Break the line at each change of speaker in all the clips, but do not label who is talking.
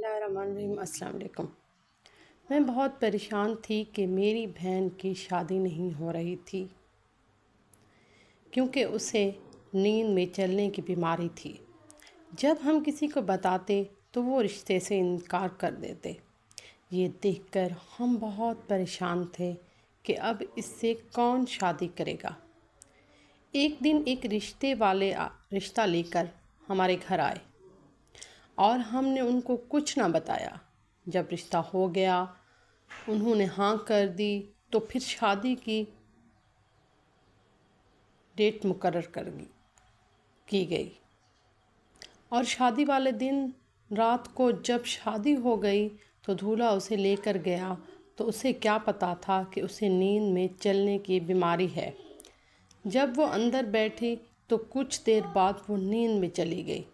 बिस्मिल्लाहिर्रहमानिर्रहीम। अस्सलाम वालेकुम। मैं बहुत परेशान थी कि मेरी बहन की शादी नहीं हो रही थी क्योंकि उसे नींद में चलने की बीमारी थी। जब हम किसी को बताते तो वो रिश्ते से इनकार कर देते। ये देखकर हम बहुत परेशान थे कि अब इससे कौन शादी करेगा। एक दिन एक रिश्ते वाले रिश्ता लेकर हमारे घर आए और हमने उनको कुछ ना बताया। जब रिश्ता हो गया उन्होंने हाँ कर दी तो फिर शादी की डेट मुकर्रर की गई और शादी वाले दिन रात को जब शादी हो गई तो दूल्हा उसे लेकर गया तो उसे क्या पता था कि उसे नींद में चलने की बीमारी है। जब वो अंदर बैठी तो कुछ देर बाद वो नींद में चली गई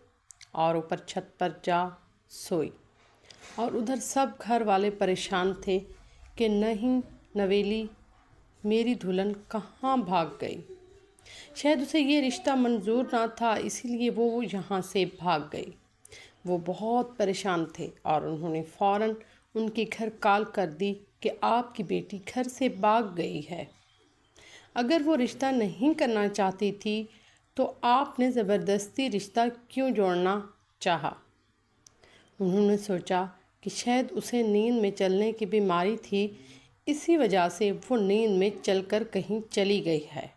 और ऊपर छत पर जा सोई और उधर सब घर वाले परेशान थे कि नहीं नवेली मेरी दुल्हन कहाँ भाग गई। शायद उसे ये रिश्ता मंजूर ना था इसीलिए वो यहाँ से भाग गई। वो बहुत परेशान थे और उन्होंने फ़ौरन उनके घर कॉल कर दी कि आपकी बेटी घर से भाग गई है। अगर वो रिश्ता नहीं करना चाहती थी तो आपने ज़बरदस्ती रिश्ता क्यों जोड़ना चाहा। उन्होंने सोचा कि शायद उसे नींद में चलने की बीमारी थी, इसी वजह से वो नींद में चलकर कहीं चली गई है।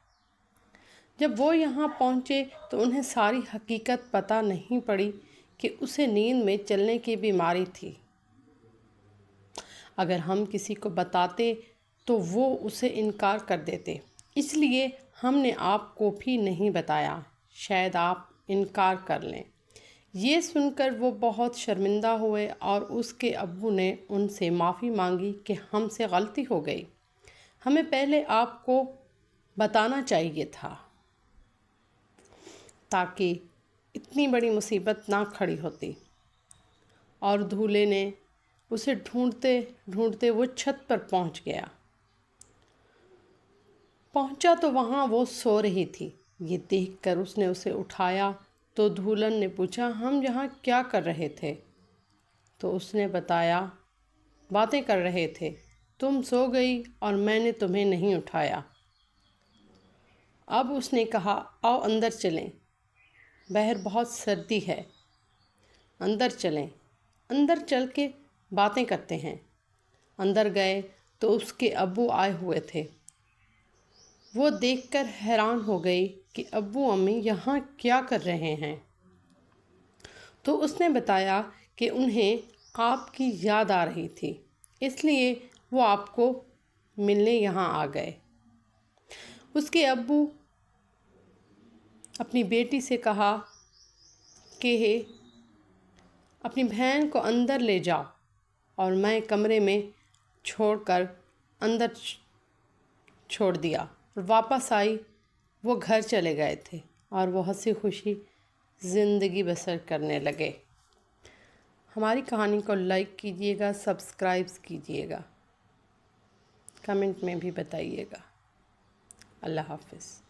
जब वो यहाँ पहुँचे तो उन्हें सारी हकीकत पता नहीं पड़ी कि उसे नींद में चलने की बीमारी थी। अगर हम किसी को बताते तो वो उसे इनकार कर देते, इसलिए हमने आपको भी नहीं बताया, शायद आप इनकार कर लें। ये सुनकर वो बहुत शर्मिंदा हुए और उसके अब्बू ने उनसे माफ़ी मांगी कि हमसे गलती हो गई, हमें पहले आपको बताना चाहिए था ताकि इतनी बड़ी मुसीबत ना खड़ी होती। और दूल्हे ने उसे ढूंढते ढूंढते वो छत पर पहुंचा तो वहाँ वो सो रही थी। ये देखकर उसने उसे उठाया तो दुल्हन ने पूछा, हम यहाँ क्या कर रहे थे? तो उसने बताया, बातें कर रहे थे, तुम सो गई और मैंने तुम्हें नहीं उठाया। अब उसने कहा, आओ अंदर चलें, बाहर बहुत सर्दी है, अंदर चलें, अंदर चल के बातें करते हैं। अंदर गए तो उसके अब्बू आए हुए थे। वो देखकर हैरान हो गई कि अब्बू अम्मी यहाँ क्या कर रहे हैं। तो उसने बताया कि उन्हें आपकी याद आ रही थी, इसलिए वो आपको मिलने यहाँ आ गए। उसके अब्बू अपनी बेटी से कहा कि अपनी बहन को अंदर ले जाओ और मैं कमरे में छोड़कर अंदर छोड़ दिया और वापस आई। वो घर चले गए थे और वो हंसी खुशी ज़िंदगी बसर करने लगे। हमारी कहानी को लाइक कीजिएगा, सब्सक्राइब कीजिएगा, कमेंट में भी बताइएगा। अल्लाह हाफ़िज़।